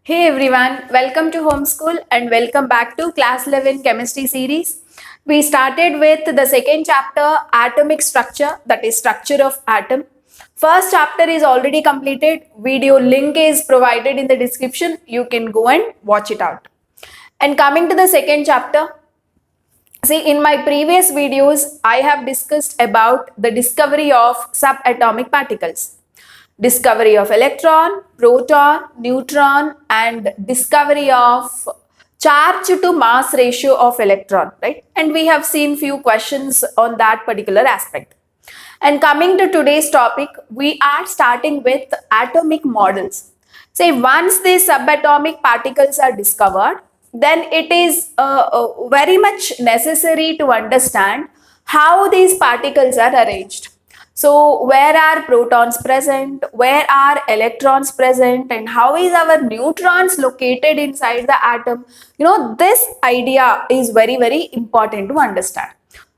Hey everyone, welcome to Homeschool and welcome back to Class 11 Chemistry series. We started with the second chapter, Atomic Structure, that is Structure of Atom. First chapter is already completed. Video link is provided in the description. You can go and watch it out. And coming to the second chapter, see, in my previous videos, I have discussed about the discovery of subatomic particles. Discovery of electron, proton, neutron, and discovery of charge to mass ratio of electron, right? And we have seen few questions on that particular aspect. And coming to today's topic, we are starting with atomic models. Say once these subatomic particles are discovered, then it is very much necessary to understand how these particles are arranged. So where are protons present, where are electrons present, and how is our neutrons located inside the atom? This idea is very, very important to understand.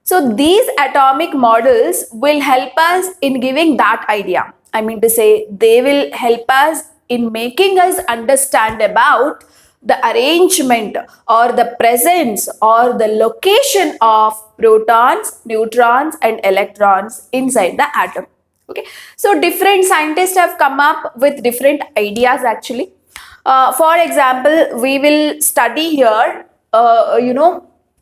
So these atomic models will help us in giving that idea. I mean to say, they will help us in making us understand about the arrangement or the presence or the location of protons, neutrons, and electrons inside the atom. Okay, so different scientists have come up with different ideas actually. For example, we will study here,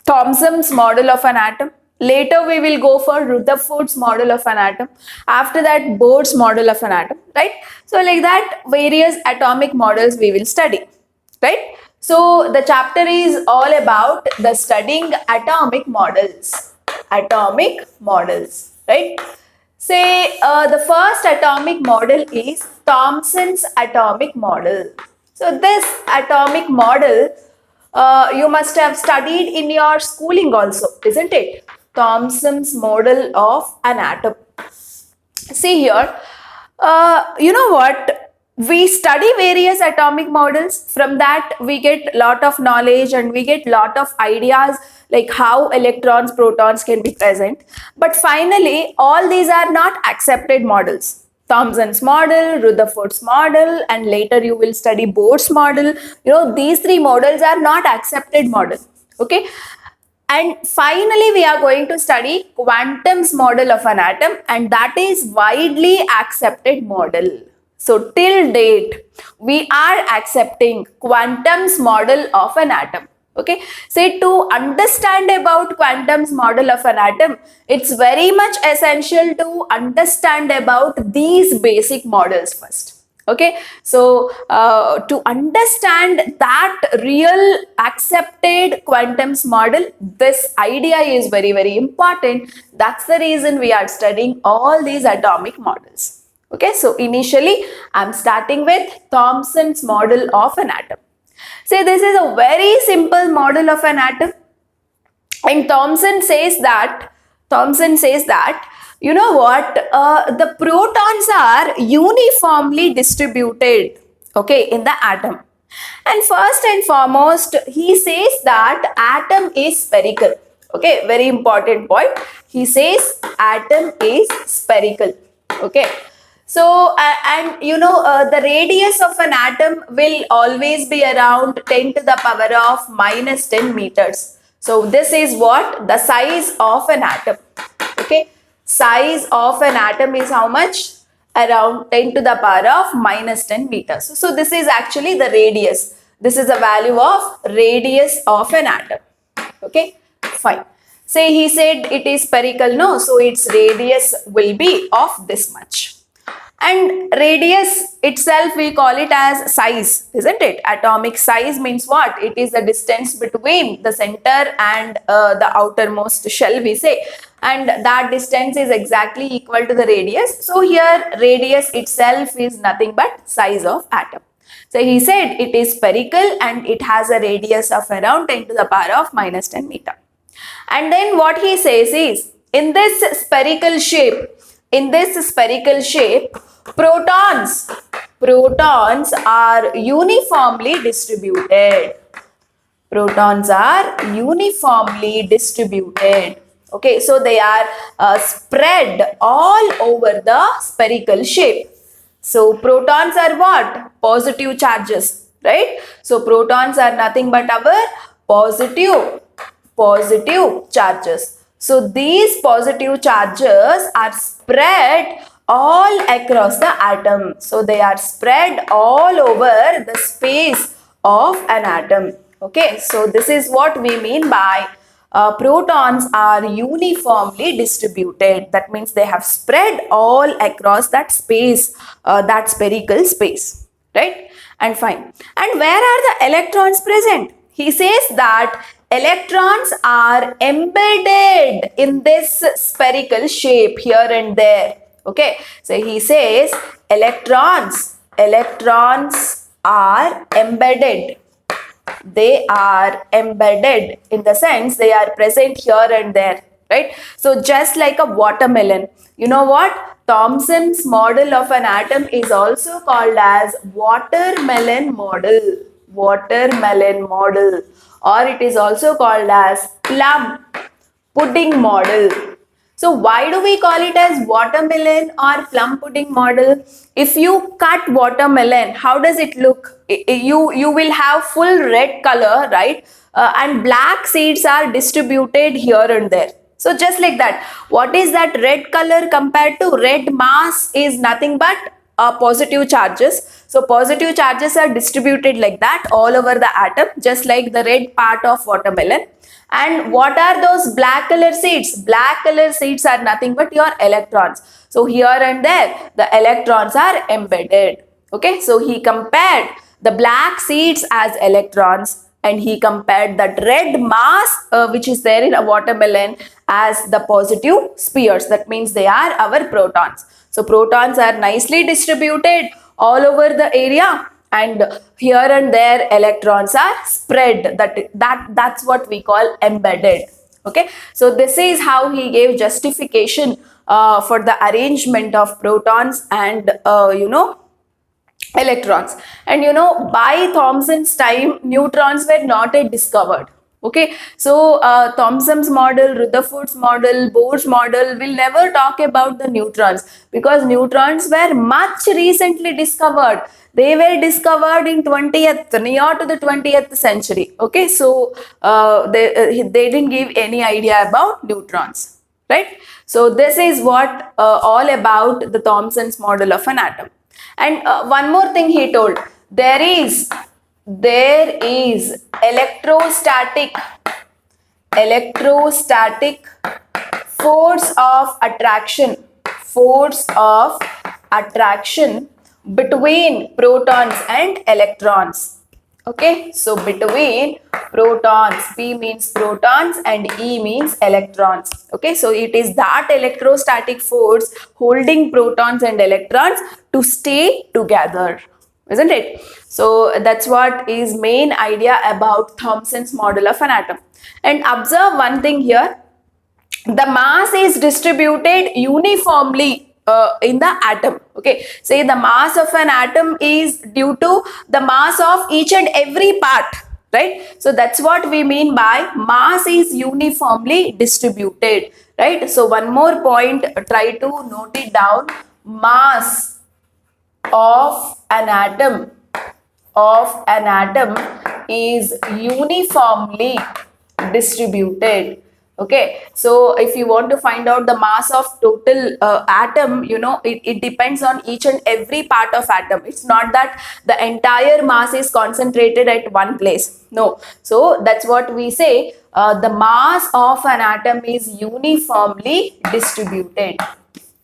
Thomson's model of an atom. Later, we will go for Rutherford's model of an atom. After that, Bohr's model of an atom, right? So, like that, various atomic models we will study, right? So, the chapter is all about the studying atomic models. Atomic models, right? Say, the first atomic model is Thomson's atomic model. So, this atomic model you must have studied in your schooling also, isn't it? Thomson's model of an atom. See here, you know what? We study various atomic models. From that, we get lot of knowledge and we get lot of ideas like how electrons, protons can be present. But finally, all these are not accepted models. Thomson's model, Rutherford's model, and later you will study Bohr's model. These three models are not accepted models. Okay. And finally, we are going to study quantum's model of an atom, and that is widely accepted model. So till date, we are accepting quantum's model of an atom. Okay, say to understand about quantum's model of an atom, it's very much essential to understand about these basic models first. Okay, so to understand that real accepted quantum's model, this idea is very, very important. That's the reason we are studying all these atomic models. Okay, so initially I'm starting with Thomson's model of an atom. Say this is a very simple model of an atom, and Thomson says that you know what, the protons are uniformly distributed, okay, in the atom. And first and foremost, he says that atom is spherical. Okay, very important point. He says atom is spherical. Okay, so the radius of an atom will always be around 10 to the power of minus 10 meters. So this is what the size of an atom. Okay, size of an atom is how much? Around 10 to the power of minus 10 meters. So this is actually the radius. This is the value of radius of an atom. Okay, fine. Say he said it is spherical, no? So its radius will be of this much. And radius itself, we call it as size, isn't it? Atomic size means what? It is the distance between the center and the outermost shell, we say. And that distance is exactly equal to the radius. So here radius itself is nothing but size of atom. So he said it is spherical and it has a radius of around 10 to the power of minus 10 meter. And then what he says is, in this spherical shape, protons are uniformly distributed. Protons are uniformly distributed. Okay, so they are spread all over the spherical shape. So protons are what? Positive charges. right? So protons are nothing but our positive charges. So these positive charges are spread all across the atom. So they are spread all over the space of an atom. Okay, so this is what we mean by protons are uniformly distributed. That means they have spread all across that space, that spherical space, right? And fine. And where are the electrons present? He says that electrons are embedded in this spherical shape here and there. Okay, so he says electrons are embedded. They are embedded in the sense they are present here and there, right? So just like a watermelon, you know what? Thomson's model of an atom is also called as watermelon model, or it is also called as plum pudding model. So why do we call it as watermelon or plum pudding model? If you cut watermelon, how does it look? You will have full red color, right? And black seeds are distributed here and there. So just like that, what is that red color compared to red mass is nothing but positive charges. So positive charges are distributed like that all over the atom, just like the red part of watermelon. And what are those black color seeds? Black color seeds are nothing but your electrons. So here and there, the electrons are embedded. Okay, so he compared the black seeds as electrons, and he compared that red mass which is there in a watermelon as the positive spheres. That means they are our protons. So protons are nicely distributed all over the area, and here and there electrons are spread. That's what we call embedded. Okay, so this is how he gave justification for the arrangement of protons and electrons. And by Thomson's time, neutrons were not yet discovered. Okay, so Thomson's model, Rutherford's model, Bohr's model will never talk about the neutrons, because neutrons were much recently discovered. They were discovered in 20th, near to the 20th century. Okay, so they didn't give any idea about neutrons, right? So this is what all about the Thomson's model of an atom. And one more thing he told, there is electrostatic force of attraction between protons and electrons. Okay, so between protons, P means protons and E means electrons. Okay, so it is that electrostatic force holding protons and electrons to stay together, isn't it? So that's what is main idea about Thomson's model of an atom. And observe one thing here, the mass is distributed uniformly in the atom. Okay, say the mass of an atom is due to the mass of each and every part, right? So that's what we mean by mass is uniformly distributed, right? So one more point, try to note it down. Mass of an atom is uniformly distributed. Okay, so if you want to find out the mass of total atom, it depends on each and every part of atom. It's not that the entire mass is concentrated at one place. No, so that's what we say, the mass of an atom is uniformly distributed,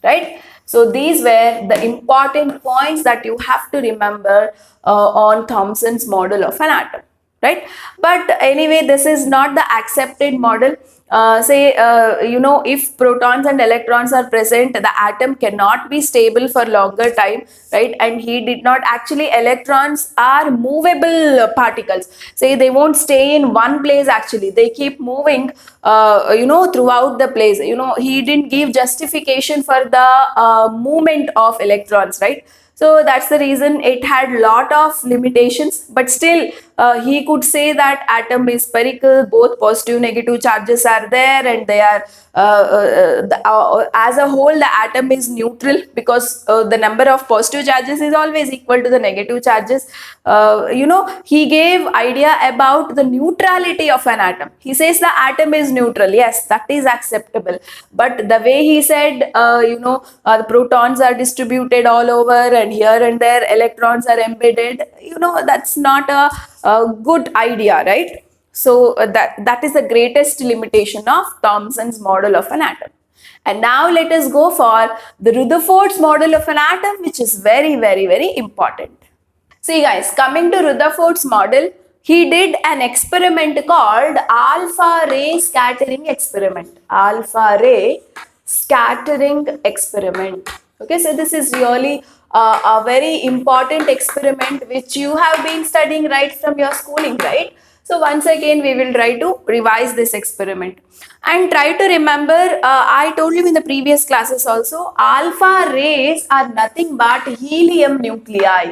right? So these were the important points that you have to remember on Thomson's model of an atom, right? But anyway, this is not the accepted model. If protons and electrons are present, the atom cannot be stable for longer time, right? And he did not, actually electrons are movable particles. Say they won't stay in one place, actually they keep moving throughout the place. He didn't give justification for the movement of electrons, right? So that's the reason it had lot of limitations, but still he could say that atom is spherical, both positive negative charges are there, and they are as a whole the atom is neutral, because the number of positive charges is always equal to the negative charges. He gave idea about the neutrality of an atom. He says the atom is neutral, yes, that is acceptable, but the way he said, the protons are distributed all over, and here and there electrons are embedded, that's not a good idea, right? So that is the greatest limitation of Thomson's model of an atom. And now let us go for the Rutherford's model of an atom, which is very, very, very important. See guys, coming to Rutherford's model, he did an experiment called alpha ray scattering experiment. Alpha ray scattering experiment. Okay, so this is really a very important experiment which you have been studying right from your schooling, right? So once again, we will try to revise this experiment and try to remember, I told you in the previous classes also, alpha rays are nothing but helium nuclei.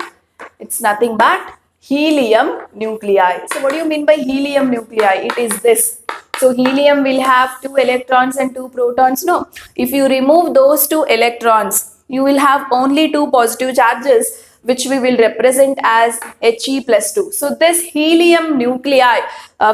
It's nothing but helium nuclei. So what do you mean by helium nuclei? It is this. So helium will have 2 electrons and 2 protons. No, if you remove those 2 electrons, you will have only 2 positive charges, which we will represent as He plus 2. So this helium nuclei,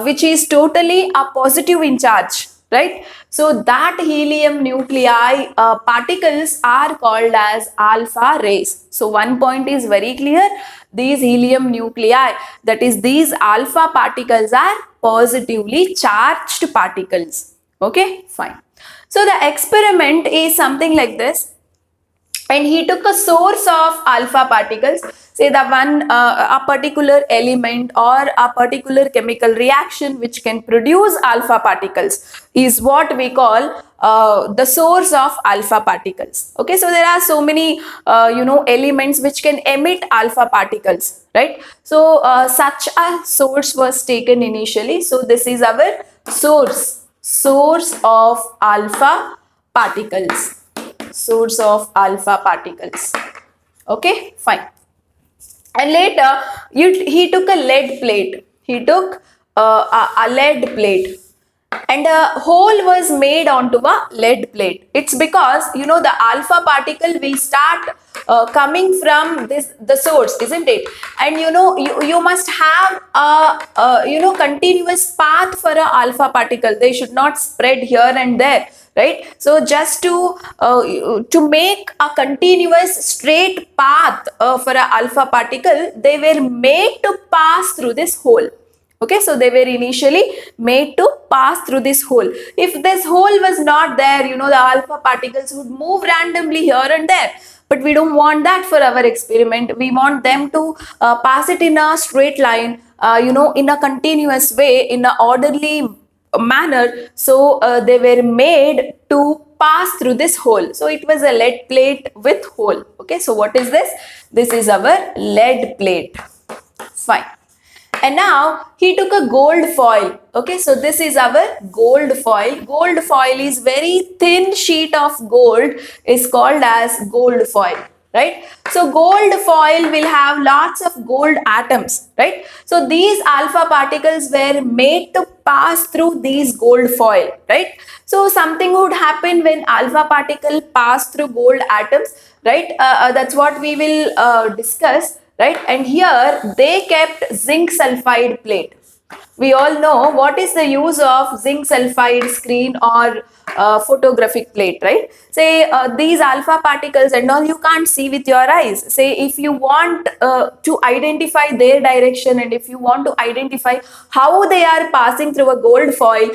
which is totally a positive in charge, right? So that helium nuclei particles are called as alpha rays. So one point is very clear, these helium nuclei, that is these alpha particles, are positively charged particles. Okay, fine. So the experiment is something like this. And he took a source of alpha particles, say the one, a particular element or a particular chemical reaction which can produce alpha particles is what we call the source of alpha particles. Okay, so there are so many elements which can emit alpha particles, right? So such a source was taken initially. So this is our source of alpha particles. Source of alpha particles. Okay, fine. And later he took a lead plate. He took a lead plate, and a hole was made onto a lead plate. It's because the alpha particle will start coming from the source, isn't it? And you must have a continuous path for a alpha particle. They should not spread here and there, right? So just to make a continuous straight path for a alpha particle, they were made to pass through this hole. Okay, so they were initially made to pass through this hole. If this hole was not there, the alpha particles would move randomly here and there. But we don't want that for our experiment. We want them to pass it in a straight line, in a continuous way, in an orderly manner. So they were made to pass through this hole. So it was a lead plate with hole. Okay, so what is this? This is our lead plate. Fine. And now he took a gold foil. Okay, so this is our gold foil. Gold foil is very thin sheet of gold, is called as gold foil, right? So gold foil will have lots of gold atoms, right? So these alpha particles were made to pass through these gold foil, right? So something would happen when alpha particle pass through gold atoms, right? That's what we will discuss. Right, and here they kept zinc sulfide plate. We all know what is the use of zinc sulfide screen or photographic plate, right? Say these alpha particles and all you can't see with your eyes. Say if you want to identify their direction, and if you want to identify how they are passing through a gold foil,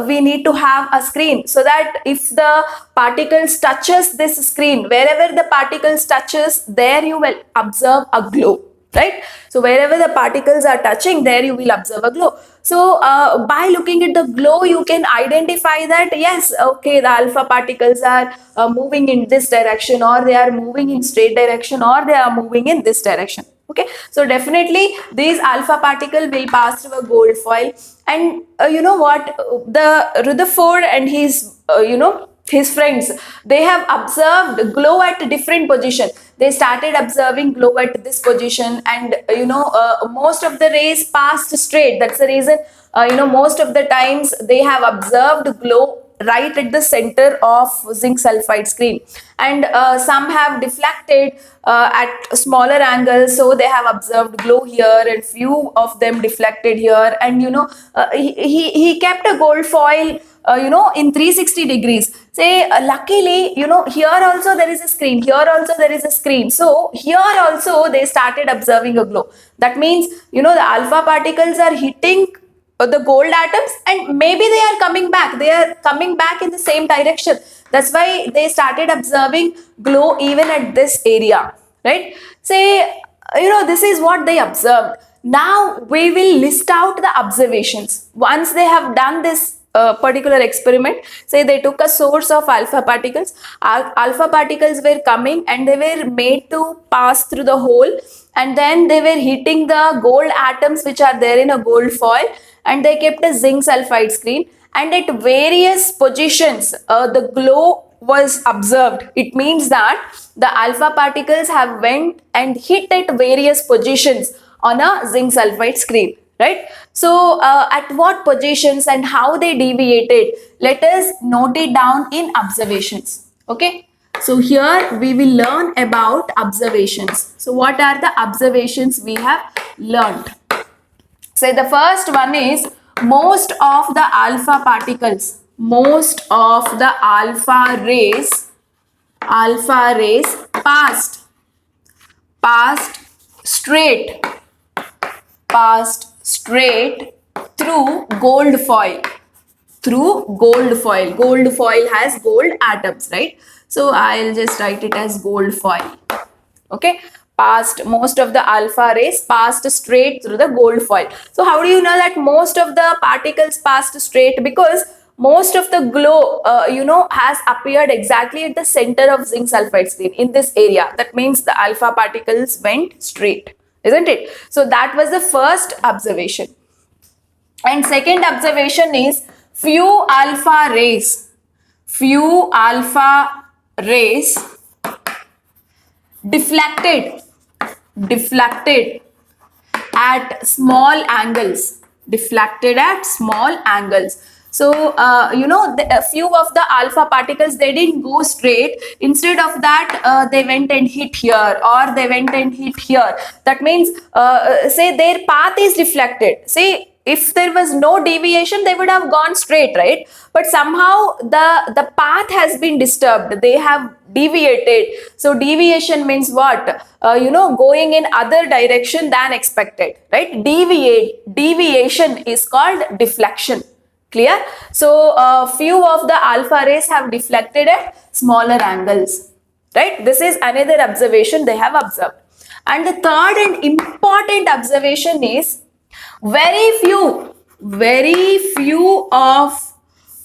we need to have a screen, so that if the particles touches this screen, wherever the particles touches, there you will observe a glow. Right? So wherever the particles are touching, there you will observe a glow. So by looking at the glow, you can identify that yes, okay, the alpha particles are moving in this direction, or they are moving in straight direction, or they are moving in this direction. Okay, so definitely these alpha particle will pass through a gold foil. And you know what, the Rutherford and his his friends, they have observed glow at different position. They started observing glow at this position, and most of the rays passed straight. That's the reason most of the times they have observed glow right at the center of zinc sulfide screen, and some have deflected at smaller angles, so they have observed glow here, and few of them deflected here. And he kept a gold foil in 360 degrees. Say luckily, here also there is a screen, here also there is a screen, so here also they started observing a glow. That means the alpha particles are hitting the gold atoms, and maybe they are coming back in the same direction. That's why they started observing glow even at this area, right? Say this is what they observed. Now we will list out the observations once they have done this particular experiment. Say they took a source of alpha particles. Alpha particles were coming and they were made to pass through the hole, and then they were hitting the gold atoms which are there in a gold foil, and they kept a zinc sulfide screen, and at various positions the glow was observed. It means that the alpha particles have went and hit at various positions on a zinc sulfide screen, right? So at what positions and how they deviated, let us note it down in observations. Okay, so here we will learn about observations. So what are the observations we have learned? So the first one is most of the alpha particles, most of the alpha rays passed straight through gold foil. Gold foil has gold atoms, right? So I'll just write it as gold foil. Okay, most of the alpha rays passed straight through the gold foil. So how do you know that most of the particles passed straight? Because most of the glow has appeared exactly at the center of zinc sulfide screen in this area. That means the alpha particles went straight, isn't it? So that was the first observation. And second observation is few alpha rays deflected at small angles. So a few of the alpha particles, they didn't go straight. Instead of that, they went and hit here, or they went and hit here. That means say their path is deflected. Say if there was no deviation, they would have gone straight, right? But somehow the path has been disturbed. They have deviated. So deviation means what? Going in other direction than expected, right? Deviation is called deflection. Clear? So few of the alpha rays have deflected at smaller angles, right? This is another observation they have observed. And the third and important observation is very few of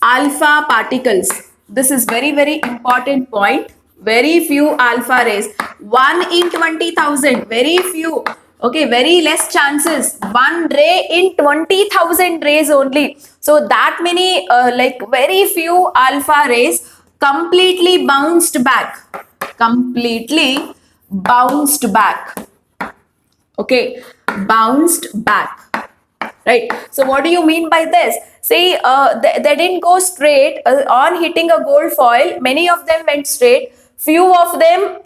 alpha particles. This is very, very important point. Very few alpha rays. 1 in 20,000. Very few. Okay, very less chances. 1 ray in 20,000 rays only. So that many, very few alpha rays completely bounced back. Okay, bounced back. Right. So what do you mean by this? See, they didn't go straight on hitting a gold foil. Many of them went straight. Few of them,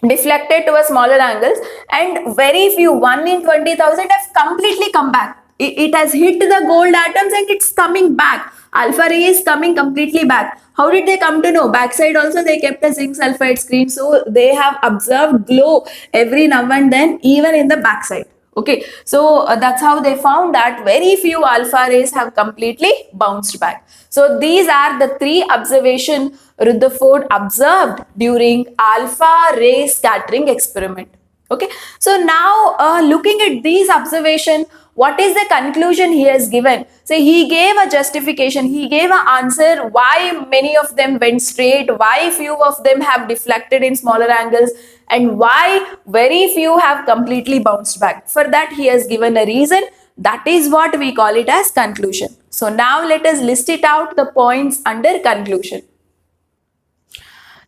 deflected to a smaller angles, and very few, 1 in 20,000, have completely come back. It has hit the gold atoms and it's coming back. Alpha ray is coming completely back. How did they come to know? Backside also they kept a zinc sulfide screen, so they have observed glow every now and then, even in the backside. Okay, so that's how they found that very few alpha rays have completely bounced back. So these are the 3 observations Rutherford observed during alpha ray scattering experiment. Okay, so now looking at these observations, what is the conclusion he has given? So he gave a justification, he gave an answer why many of them went straight, why few of them have deflected in smaller angles, and why very few have completely bounced back. For that he has given a reason That is what we call it as conclusion. So now let us list it out, the points under conclusion.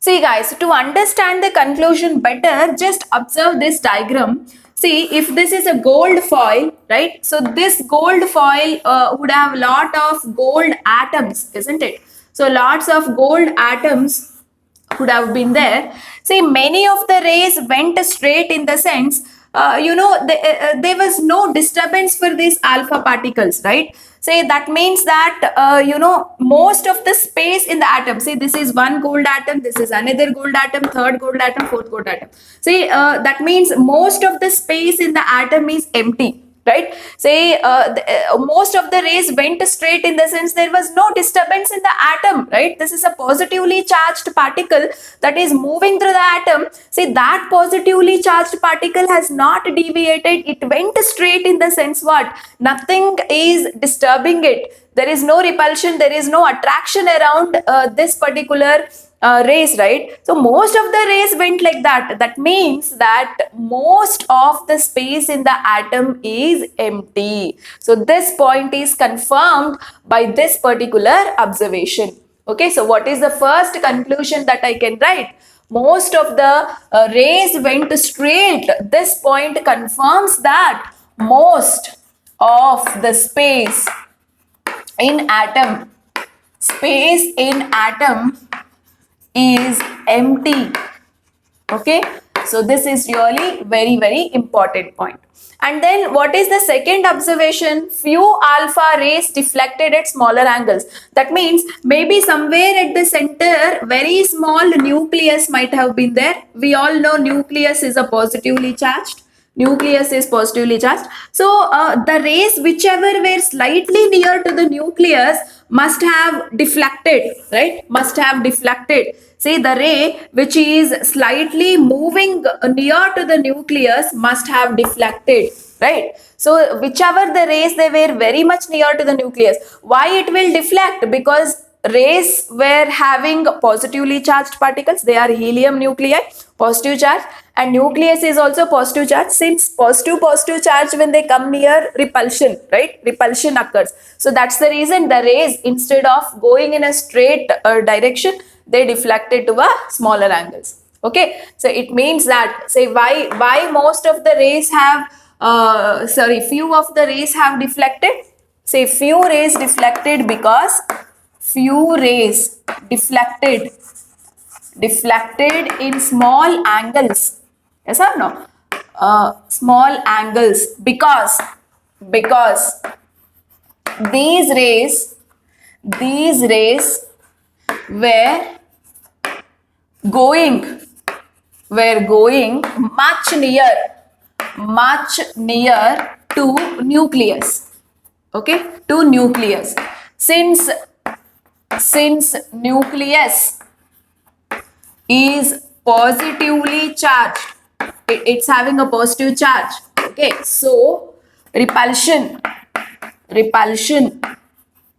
See guys, to understand the conclusion better, just observe this diagram. See, if this is a gold foil, right? So this gold foil would have lot of gold atoms, isn't it? So lots of gold atoms could have been there. See, many of the rays went straight in the sense, there was no disturbance for these alpha particles, right? Say that means that, most of the space in the atom, see, this is one gold atom, this is another gold atom, third gold atom, fourth gold atom. See, that means most of the space in the atom is empty, right? Say most of the rays went straight in the sense there was no disturbance in the atom, right? This is a positively charged particle that is moving through the atom. See, that positively charged particle has not deviated, it went straight in the sense what? Nothing is disturbing it. There is no repulsion, there is no attraction around this particular rays, right? So most of the rays went like that. That means that most of the space in the atom is empty. So this point is confirmed by this particular observation. Okay, so what is the first conclusion that I can write? Most of the rays went straight. This point confirms that most of the space in atom is empty. Okay, so this is really very important point. And then what is the second observation? Few alpha rays deflected at smaller angles. That means maybe somewhere at the center very small nucleus might have been there. We all know nucleus is a positively charged. Nucleus is positively charged. So the rays whichever were slightly near to the nucleus must have deflected, right? Must have deflected. See, the ray which is slightly moving near to the nucleus must have deflected, right? So whichever the rays, they were very much near to the nucleus. Why it will deflect? Because rays were having positively charged particles. They are helium nuclei, positive charge, and nucleus is also positive charge. Since positive charge, when they come near, repulsion, right? Repulsion occurs. So that's the reason the rays, instead of going in a straight direction, they deflected to a smaller angles. Okay, so it means that, say, why most of the rays have few of the rays have deflected. Say few rays deflected because few rays deflected in small angles. Yes or no? Small angles, because these rays were going much near to nucleus. Okay, to nucleus. Since nucleus is positively charged, it's having a positive charge. Okay, so repulsion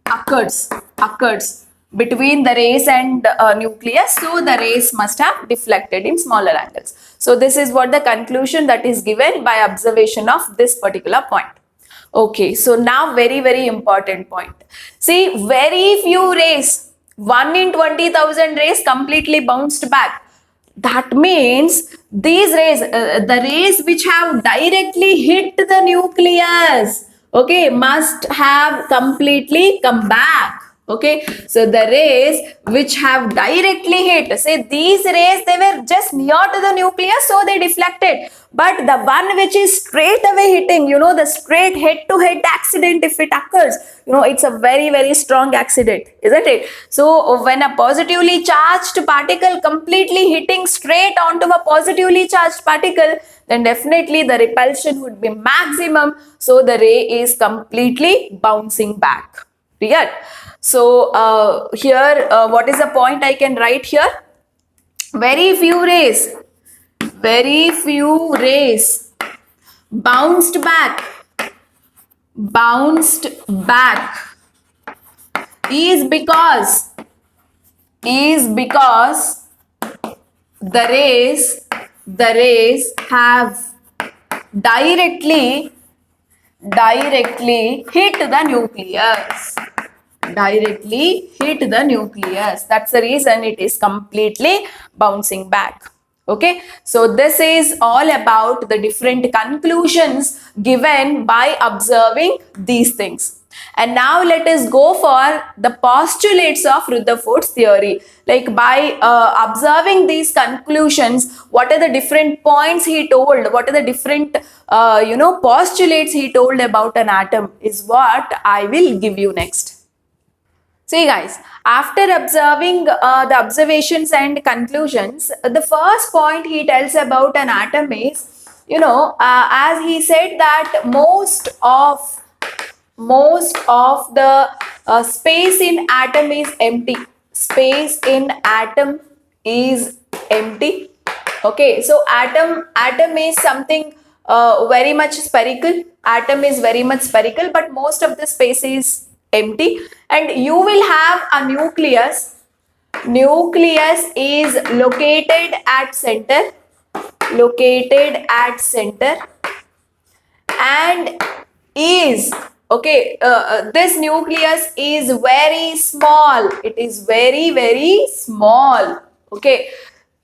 occurs between the rays and nucleus. So the rays must have deflected in smaller angles. So this is what the conclusion that is given by observation of this particular point. Okay, so now very important point. See, very few rays, 1 in 20,000 rays completely bounced back. That means these rays, the rays which have directly hit the nucleus, okay, must have completely come back. Okay, so the rays which have directly hit, say these rays, they were just near to the nucleus, so they deflected. But the one which is straight away hitting, the straight head-to-head accident, if it occurs, it's a very strong accident, isn't it? So when a positively charged particle completely hitting straight onto a positively charged particle, then definitely the repulsion would be maximum. So the ray is completely bouncing back. Clear? So here, what is the point I can write here? Very few rays bounced back is because the rays have directly hit the nucleus. Directly hit the nucleus. That's the reason it is completely bouncing back. Okay, so this is all about the different conclusions given by observing these things. And now let us go for the postulates of Rutherford's theory. Like by observing these conclusions, what are the different points he told, what are the different postulates he told about an atom is what I will give you next. See guys, after observing the observations and conclusions, the first point he tells about an atom is, as he said that most of the space in atom is empty. Space in atom is empty. Okay, so atom is something very much spherical. Atom is very much spherical, but most of the space is empty. And you will have a nucleus. Nucleus is located at center. Located at center, and is okay. This nucleus is very small. It is very small. Okay,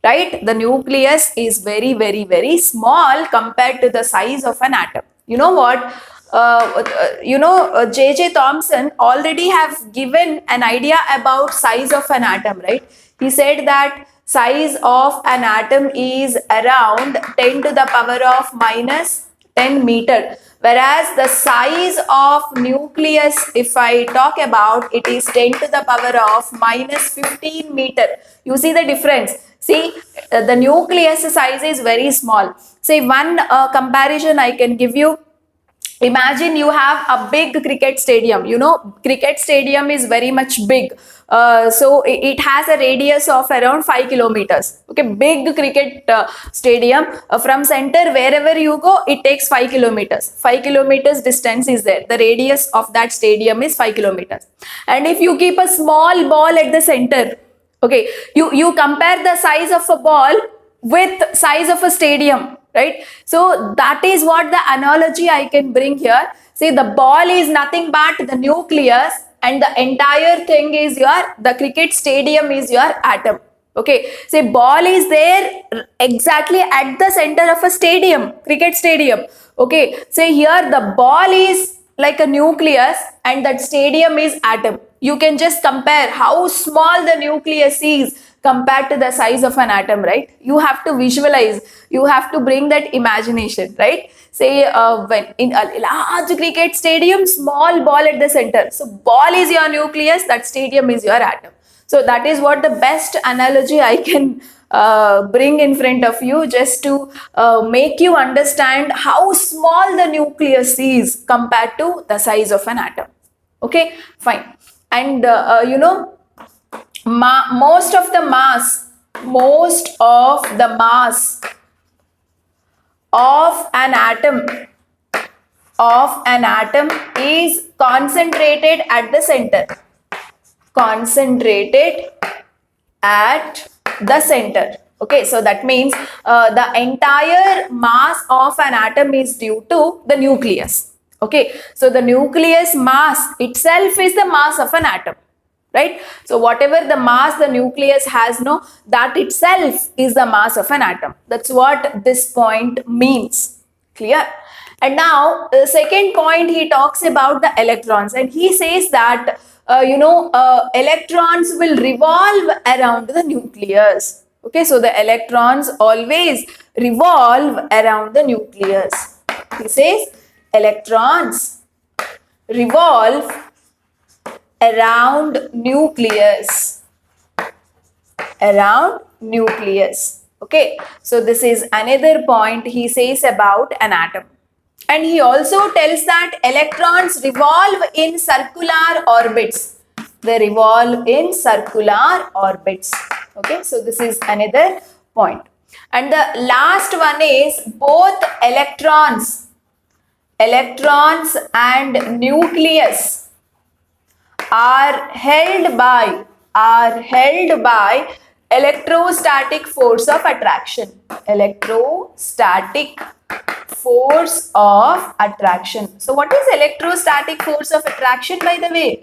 right? The nucleus is very small compared to the size of an atom. You know what? J.J. Thomson already have given an idea about size of an atom, right? He said that size of an atom is around 10 to the power of minus 10 meter, whereas the size of nucleus, if I talk about, it is 10 to the power of minus 15 meter. You see the difference. See, the nucleus size is very small. Say one comparison I can give you. Imagine you have a big cricket stadium. Cricket stadium is very much big. So it has a radius of around 5 kilometers. Okay, big cricket stadium. From center, wherever you go, it takes 5 kilometers. 5 kilometers distance is there. The radius of that stadium is 5 kilometers. And if you keep a small ball at the center, okay, you compare the size of a ball with size of a stadium, right? So that is what the analogy I can bring here. See, the ball is nothing but the nucleus, and the entire thing is the cricket stadium is your atom. Okay, say ball is there exactly at the center of a stadium, cricket stadium. Okay, say here the ball is like a nucleus and that stadium is atom. You can just compare how small the nucleus is compared to the size of an atom, right? You have to visualize, you have to bring that imagination, right? Say when in a large cricket stadium, small ball at the center. So ball is your nucleus, that stadium is your atom. So that is what the best analogy I can bring in front of you, just to make you understand how small the nucleus is compared to the size of an atom. Okay, fine. And most of the mass of an atom is concentrated at the center. Concentrated at the center. Okay, so that means the entire mass of an atom is due to the nucleus. Okay, so the nucleus mass itself is the mass of an atom, right? So whatever the mass the nucleus has, that itself is the mass of an atom. That's what this point means. Clear? And now the second point, he talks about the electrons, and he says that electrons will revolve around the nucleus. Okay, so the electrons always revolve around the nucleus. He says electrons revolve around nucleus. Around nucleus. Okay, so this is another point he says about an atom. And he also tells that electrons revolve in circular orbits. They revolve in circular orbits. Okay, so this is another point. And the last one is both electrons and nucleus are held by electrostatic force of attraction. Electrostatic force of attraction. So what is electrostatic force of attraction, by the way?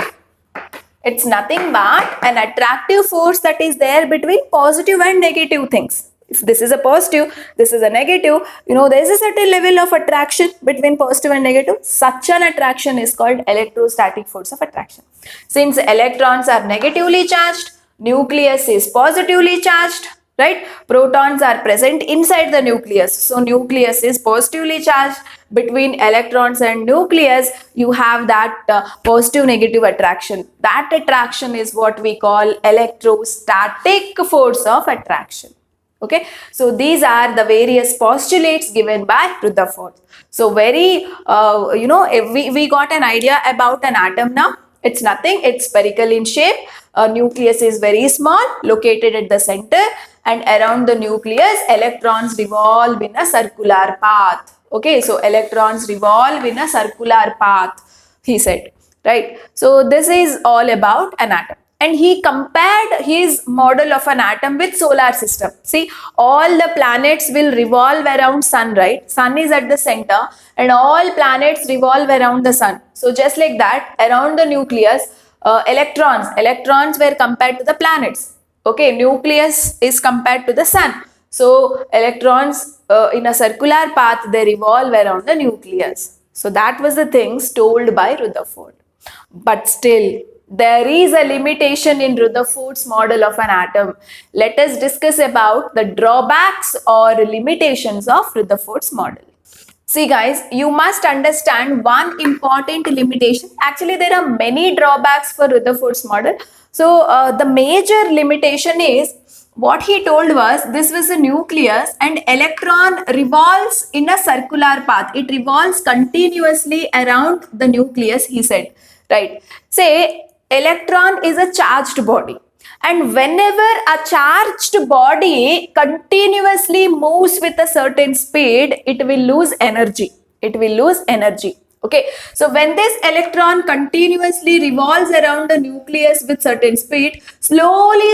It's nothing but an attractive force that is there between positive and negative things. If this is a positive, this is a negative, there is a certain level of attraction between positive and negative. Such an attraction is called electrostatic force of attraction. Since electrons are negatively charged, nucleus is positively charged, right? Protons are present inside the nucleus. So nucleus is positively charged. Between electrons and nucleus, you have that positive negative attraction. That attraction is what we call electrostatic force of attraction. Okay, so these are the various postulates given by Rutherford. So very, we got an idea about an atom now. It's nothing, it's spherical in shape. A nucleus is very small, located at the center, and around the nucleus, electrons revolve in a circular path. Okay, so electrons revolve in a circular path, he said, right? So this is all about an atom. And he compared his model of an atom with solar system. See, all the planets will revolve around sun, right? Sun is at the center and all planets revolve around the sun. So just like that, around the nucleus, electrons were compared to the planets. Okay, nucleus is compared to the sun. So electrons in a circular path, they revolve around the nucleus. So that was the things told by Rutherford. But still, there is a limitation in Rutherford's model of an atom. Let us discuss about the drawbacks or limitations of Rutherford's model. See guys, you must understand one important limitation. Actually, there are many drawbacks for Rutherford's model. So, the major limitation is, what he told was, this was a nucleus and electron revolves in a circular path. It revolves continuously around the nucleus, he said. Right. Say, electron is a charged body, and whenever a charged body continuously moves with a certain speed, it will lose energy. Okay, so when this electron continuously revolves around the nucleus with certain speed, slowly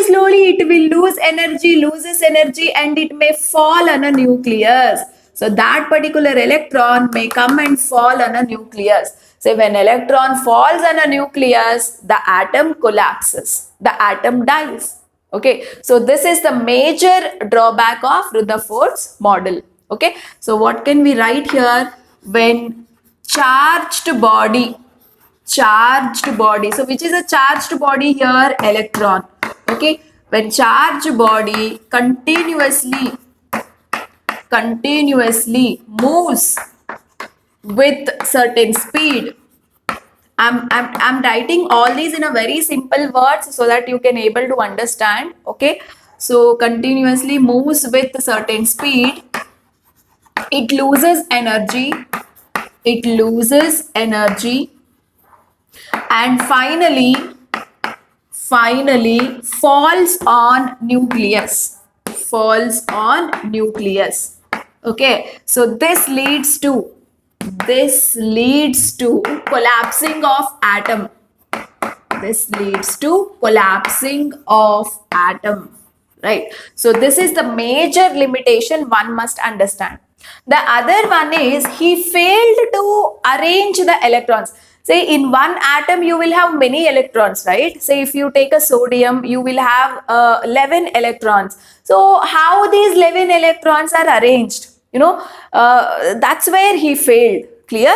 it will loses energy, and it may fall on a nucleus. So that particular electron may come and fall on a nucleus. So when electron falls on a nucleus, the atom collapses, the atom dies. Okay, so this is the major drawback of Rutherford's model. Okay, so what can we write here? When charged body, so which is a charged body here? Electron. Okay, when charged body continuously moves with certain speed. I'm writing all these in a very simple words so that you can able to understand. Okay, so continuously moves with certain speed, it loses energy, and finally falls on nucleus. Okay, so this leads to collapsing of atom. Right? So this is the major limitation one must understand. The other one is, he failed to arrange the electrons. Say in one atom you will have many electrons, right? Say if you take a sodium, you will have 11 electrons. So how these 11 electrons are arranged? That's where he failed. Clear?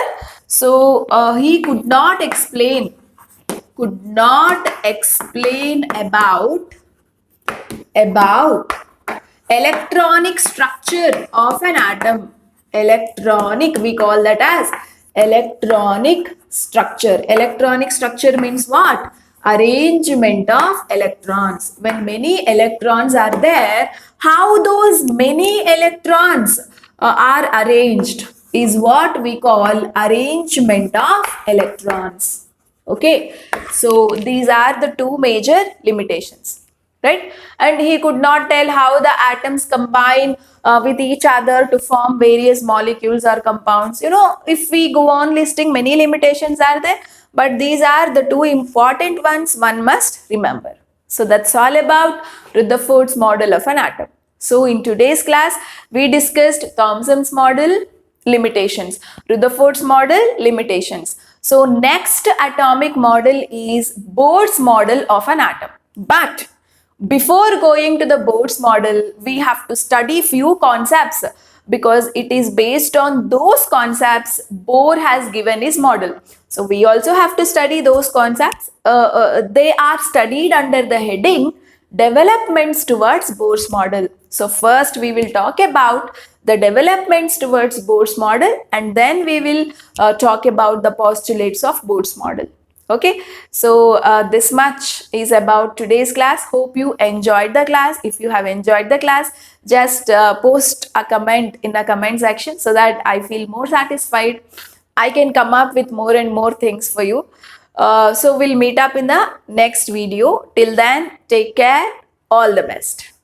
So he could not explain about electronic structure of an atom. We call that as electronic structure. Electronic structure means what? Arrangement of electrons. When many electrons are there, how those many electrons are arranged is what we call arrangement of electrons. Okay, so these are the two major limitations, right? And he could not tell how the atoms combine with each other to form various molecules or compounds. If we go on listing, many limitations are there, but these are the two important ones one must remember. So that's all about Rutherford's model of an atom. So in today's class, we discussed Thomson's model, limitations. Rutherford's model, limitations. So next atomic model is Bohr's model of an atom. But before going to the Bohr's model, we have to study few concepts because it is based on those concepts Bohr has given his model. So we also have to study those concepts. They are studied under the heading developments towards Bohr's model. So first we will talk about the developments towards Bohr's model, and then we will talk about the postulates of Bohr's model. Okay, so this much is about today's class. Hope you enjoyed the class. If you have enjoyed the class, just post a comment in the comment section so that I feel more satisfied. I can come up with more and more things for you. So we'll meet up in the next video. Till then, take care. All the best.